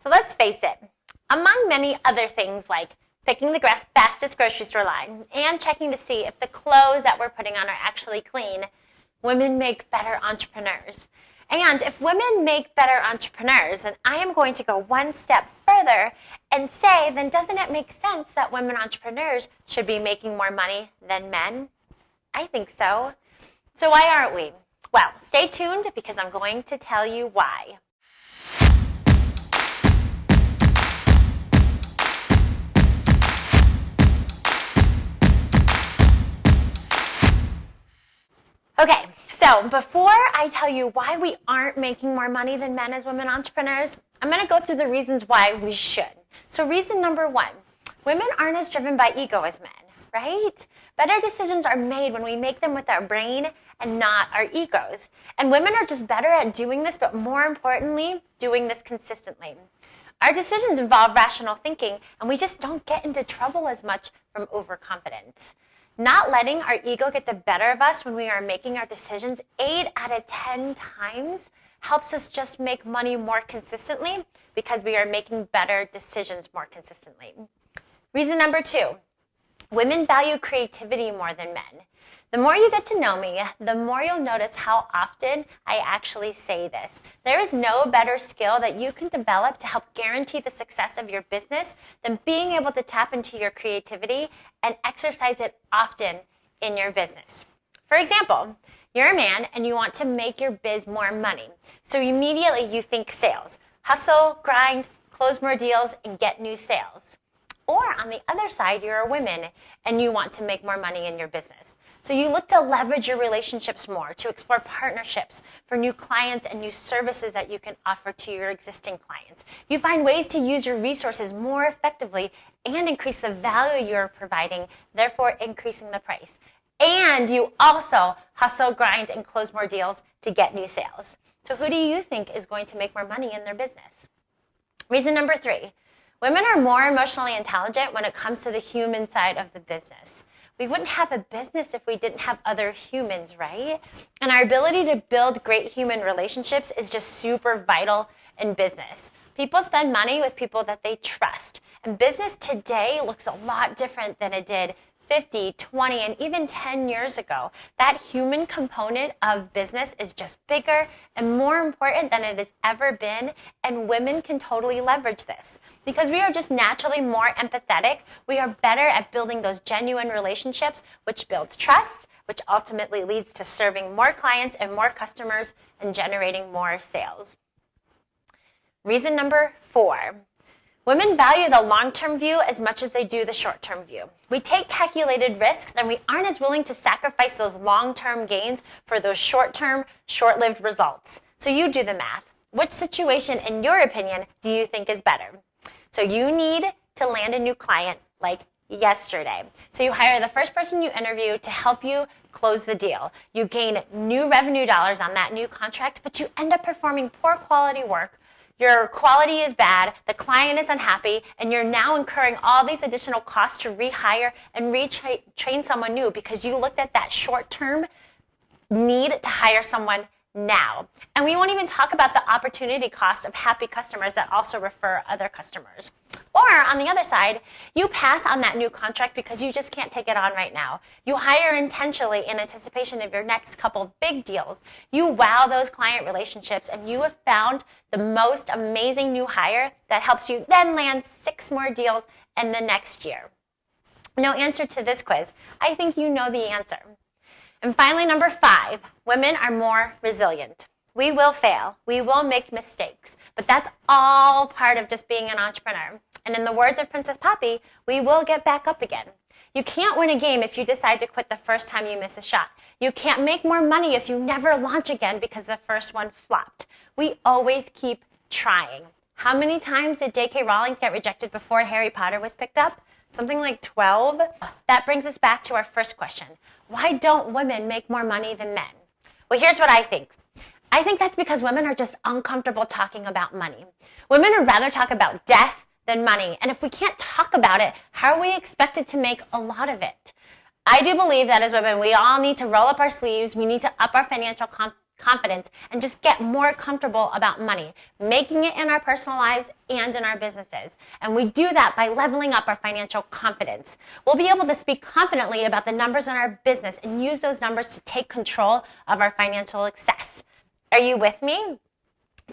So let's face it, among many other things like picking the fastest grocery store line and checking to see if the clothes that we're putting on are actually clean, women make better entrepreneurs. And if women make better entrepreneurs, then I am going to go one step further and say, then doesn't it make sense that women entrepreneurs should be making more money than men? I think so. So why aren't we? Well, stay tuned because I'm going to tell you why. Okay, so before I tell you why we aren't making more money than men as women entrepreneurs, I'm going to go through the reasons why we should. So reason number one, women aren't as driven by ego as men, right? Better decisions are made when we make them with our brain and not our egos. And women are just better at doing this, but more importantly, doing this consistently. Our decisions involve rational thinking, and we just don't get into trouble as much from overconfidence. Not letting our ego get the better of us when we are making our decisions 8 out of 10 times helps us just make money more consistently because we are making better decisions more consistently. Reason number two, women value creativity more than men. The more you get to know me, the more you'll notice how often I actually say this. There is no better skill that you can develop to help guarantee the success of your business than being able to tap into your creativity and exercise it often in your business. For example, you're a man and you want to make your biz more money. So immediately you think sales. Hustle, grind, close more deals, and get new sales. Or on the other side, you're a woman and you want to make more money in your business. So you look to leverage your relationships more, to explore partnerships for new clients and new services that you can offer to your existing clients. You find ways to use your resources more effectively and increase the value you're providing, therefore increasing the price. And you also hustle, grind, and close more deals to get new sales. So who do you think is going to make more money in their business? Reason number three, women are more emotionally intelligent when it comes to the human side of the business. We wouldn't have a business if we didn't have other humans, right? And our ability to build great human relationships is just super vital in business. People spend money with people that they trust. And business today looks a lot different than it did 50, 20, and even 10 years ago. That human component of business is just bigger and more important than it has ever been, and women can totally leverage this. Because we are just naturally more empathetic, we are better at building those genuine relationships, which builds trust, which ultimately leads to serving more clients and more customers and generating more sales. Reason number four, women value the long-term view as much as they do the short-term view. We take calculated risks and we aren't as willing to sacrifice those long-term gains for those short-term, short-lived results. So you do the math. Which situation, in your opinion, do you think is better? So you need to land a new client like yesterday. So you hire the first person you interview to help you close the deal. You gain new revenue dollars on that new contract, but you end up performing poor quality work. Your quality is bad, the client is unhappy, and you're now incurring all these additional costs to rehire and retrain someone new because you looked at that short-term need to hire someone now. And we won't even talk about the opportunity cost of happy customers that also refer other customers. Or on the other side, you pass on that new contract because you just can't take it on right now. You hire intentionally in anticipation of your next couple big deals. You wow those client relationships and you have found the most amazing new hire that helps you then land 6 more deals in the next year. No answer to this quiz. I think you know the answer. And finally, number 5, women are more resilient. We will fail. We will make mistakes. But that's all part of just being an entrepreneur. And in the words of Princess Poppy, we will get back up again. You can't win a game if you decide to quit the first time you miss a shot. You can't make more money if you never launch again because the first one flopped. We always keep trying. How many times did J.K. Rowling get rejected before Harry Potter was picked up? Something like 12. That brings us back to our first question. Why don't women make more money than men? Well, here's what I think. I think that's because women are just uncomfortable talking about money. Women would rather talk about death than money. And if we can't talk about it, how are we expected to make a lot of it? I do believe that as women, we all need to roll up our sleeves. We need to up our financial confidence and just get more comfortable about money, making it in our personal lives and in our businesses. And we do that by leveling up our financial confidence. We'll be able to speak confidently about the numbers in our business and use those numbers to take control of our financial success. Are you with me?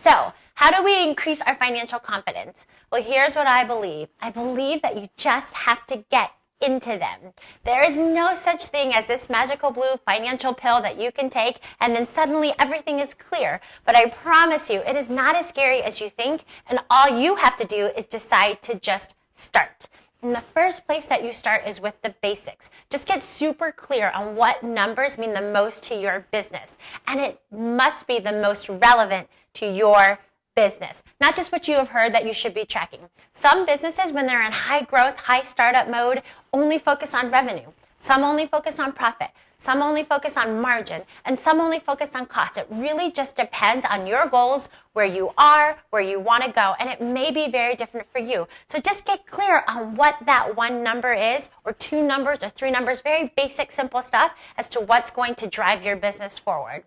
So, how do we increase our financial confidence? Well, here's what I believe. I believe that you just have to get into them. There is no such thing as this magical blue financial pill that you can take and then suddenly everything is clear. But I promise you, it is not as scary as you think, and all you have to do is decide to just start. And the first place that you start is with the basics. Just get super clear on what numbers mean the most to your business. And it must be the most relevant to your business, not just what you have heard that you should be tracking. Some businesses, when they're in high growth, high startup mode, only focus on revenue. Some only focus on profit. Some only focus on margin, and some only focus on cost. It really just depends on your goals, where you are, where you want to go, and it may be very different for you. So just get clear on what that one number is, or two numbers, or three numbers, very basic, simple stuff as to what's going to drive your business forward.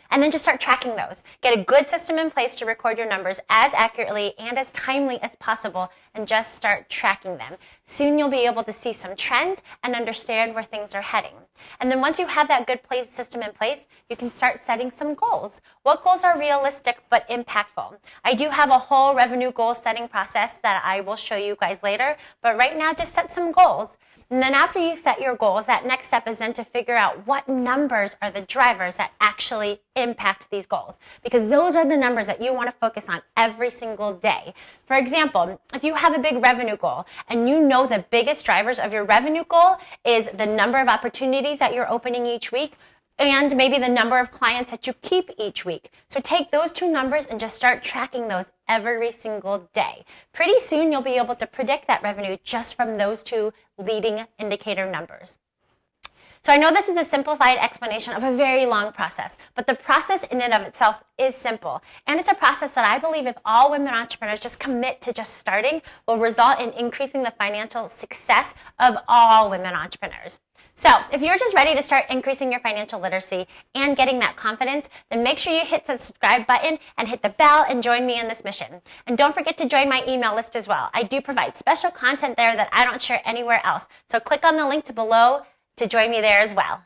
And then just start tracking those. Get a good system in place to record your numbers as accurately and as timely as possible, and just start tracking them. Soon you'll be able to see some trends and understand where things are heading. And then once you have that good system in place, you can start setting some goals. What goals are realistic but impactful? I do have a whole revenue goal setting process that I will show you guys later, but right now just set some goals. And then after you set your goals, that next step is then to figure out what numbers are the drivers that actually impact these goals, because those are the numbers that you want to focus on every single day. For example, if you have a big revenue goal and you know the biggest drivers of your revenue goal is the number of opportunities that you're opening each week, and maybe the number of clients that you keep each week. So take those two numbers and just start tracking those every single day. Pretty soon you'll be able to predict that revenue just from those two leading indicator numbers. So I know this is a simplified explanation of a very long process, but the process in and of itself is simple. And it's a process that I believe if all women entrepreneurs just commit to just starting, will result in increasing the financial success of all women entrepreneurs. So if you're just ready to start increasing your financial literacy and getting that confidence, then make sure you hit the subscribe button and hit the bell and join me in this mission. And don't forget to join my email list as well. I do provide special content there that I don't share anywhere else. So click on the link below to join me there as well.